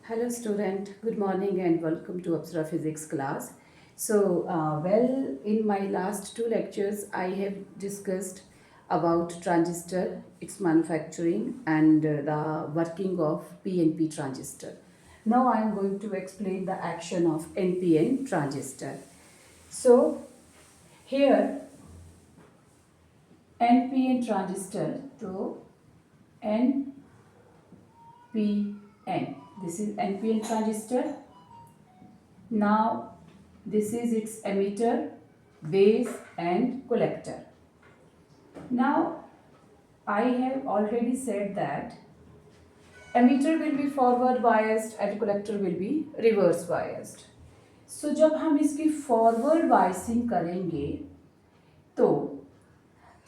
Hello student, good morning and welcome to Apsara Physics class. In my last two lectures, I have discussed about transistor, its manufacturing and the working of PNP transistor. Now I am going to explain the action of NPN transistor. So here NPN transistor, so NPN, this is NPN transistor. Now this is its emitter, base and collector. Now I have already said that emitter will be forward biased and collector will be reverse biased. So जब हम इसकी forward biasing करेंगे तो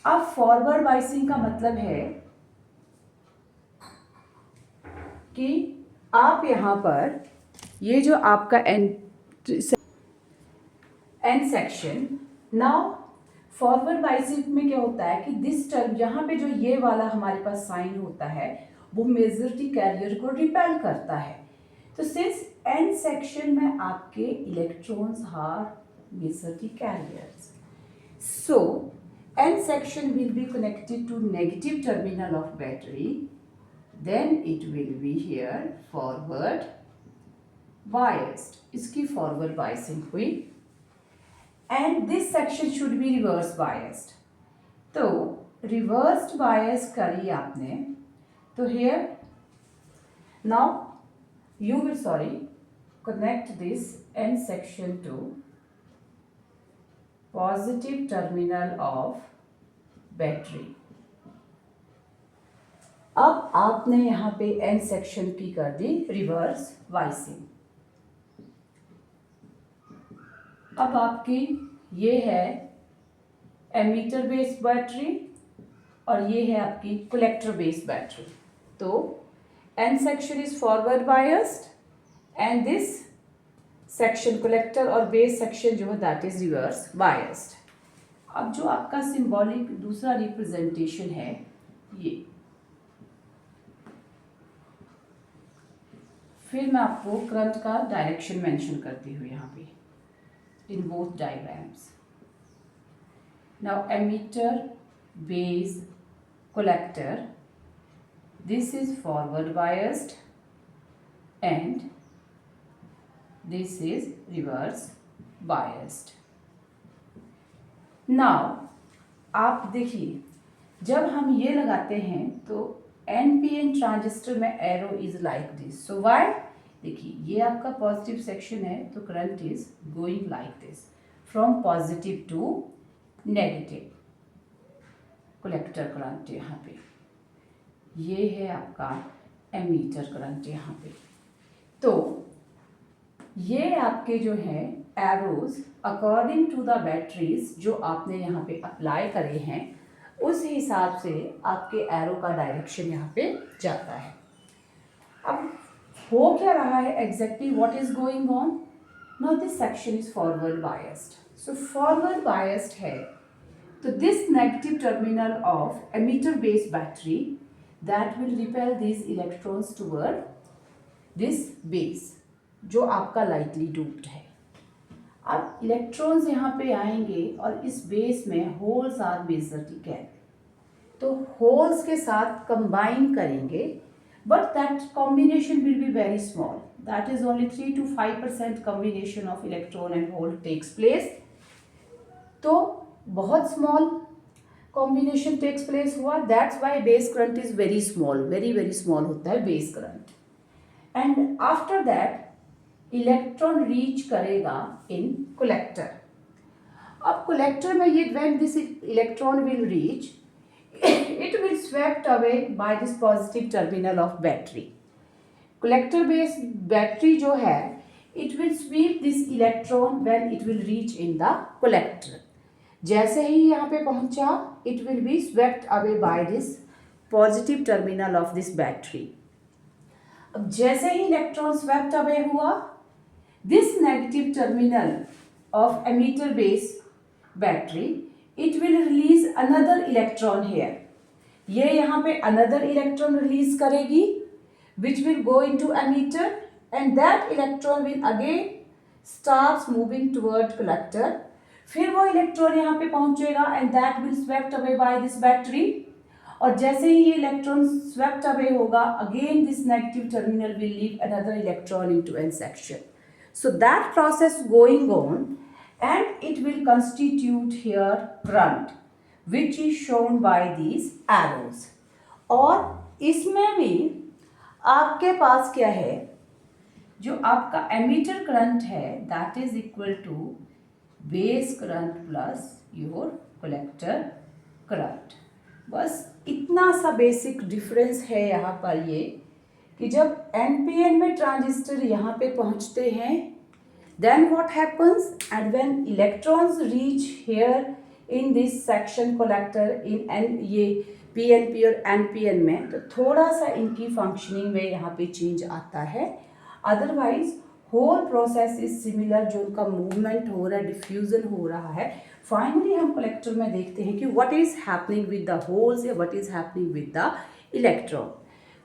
अब forward biasing का मतलब है कि आप यहाँ पर ये जो आपका N section, now forward biasing में क्या होता है कि दिस टर्म यहाँ पे जो ये वाला हमारे पास साइन होता है वो मेजॉरिटी कैरियर को रिपेल करता है. तो सिंस एन सेक्शन में आपके electrons are majority carriers, so N section will be connected to negative terminal of battery, then it will be here forward biased. इसकी फॉरवर्ड बायसिंग हुई and this section should be reverse biased. तो reversed bias करी आपने तो here now you will connect this N section to positive terminal of battery. अब आपने यहाँ पे N section की कर दी reverse biasing. अब आपकी ये है एमीटर बेस्ड बैटरी और ये है आपकी कलेक्टर बेस्ड बैटरी. तो N section is forward biased and this section collector और बेस सेक्शन जो है दैट इज रिवर्स बायस्ड. अब जो आपका सिंबॉलिक दूसरा रिप्रेजेंटेशन है ये, फिर मैं आपको करंट का डायरेक्शन मेंशन करती हूँ यहाँ पे in both diagrams. Now emitter, base, collector, this is forward biased and this is reverse biased. Now आप देखिए जब हम ये लगाते हैं तो NPN ट्रांजिस्टर में arrow is like this. So why, देखिए ये आपका पॉजिटिव सेक्शन है तो current is going like this from positive to negative. Collector current यहाँ पे, ये है आपका एमीटर करंट यहाँ पे. तो ये आपके जो है arrows according to the batteries जो आपने यहाँ पे अप्लाई करे हैं उस हिसाब से आपके एरो का डायरेक्शन यहाँ पे जाता है. अब हो क्या रहा है exactly, what is going on. Now this section is forward biased. So forward biased है तो this negative terminal of emitter based battery that will repel this electrons toward this base जो आपका लाइटली डूप्ड है. अब electrons यहाँ पे आएंगे और इस बेस में होल्स आर मेजॉरिटी कैरियर, तो होल्स के साथ कंबाइन करेंगे but that combination will be very small. That is only 3 to 5% combination of electron and hole takes place. तो बहुत small combination takes place हुआ, that's why base current is very small, very small होता है base current. And after that electron reach करेगा in collector. अब collector में ये when this electron will reach it will swept away by this positive terminal of battery. Collector based battery जो है it will sweep this electron when it will reach in the collector. जैसे ही यहाँ पे पहुँचा it will be swept away by this positive terminal of this battery. अब जैसे ही electron swept away हुआ, this negative terminal of emitter base battery it will release another electron here. ये यहाँ पे another electron release करेगी which will go into emitter and that electron will again starts moving toward collector. फिर वो electron यहाँ पे पहुंचेगा and that will swept away by this battery. और जैसे ही ये इलेक्ट्रॉन swept away होगा, again this negative terminal will leave another electron into n section. So that process going on and it will constitute here current, which is shown by these arrows. और इसमें भी आपके पास क्या है, जो आपका emitter current है that is equal to base current plus your collector current. बस इतना सा बेसिक डिफरेंस है यहाँ पर ये कि जब एनपीएन में ट्रांजिस्टर यहाँ पे पहुँचते हैं then what happens and when electrons reach here in this section collector in N ये पीएनपी और एनपीएन में, तो थोड़ा सा इनकी फंक्शनिंग में यहाँ पे चेंज आता है. Otherwise whole process is similar. जो उनका मूवमेंट हो रहा है, डिफ्यूजन हो रहा है, फाइनली हम कलेक्टर में देखते हैं कि what is happening with the holes या what is happening with the electron.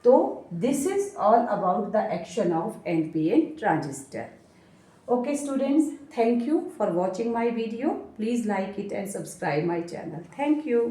तो this is all about the action of NPN transistor. Okay students, thank you for watching my video. Please like it and subscribe my channel. Thank you.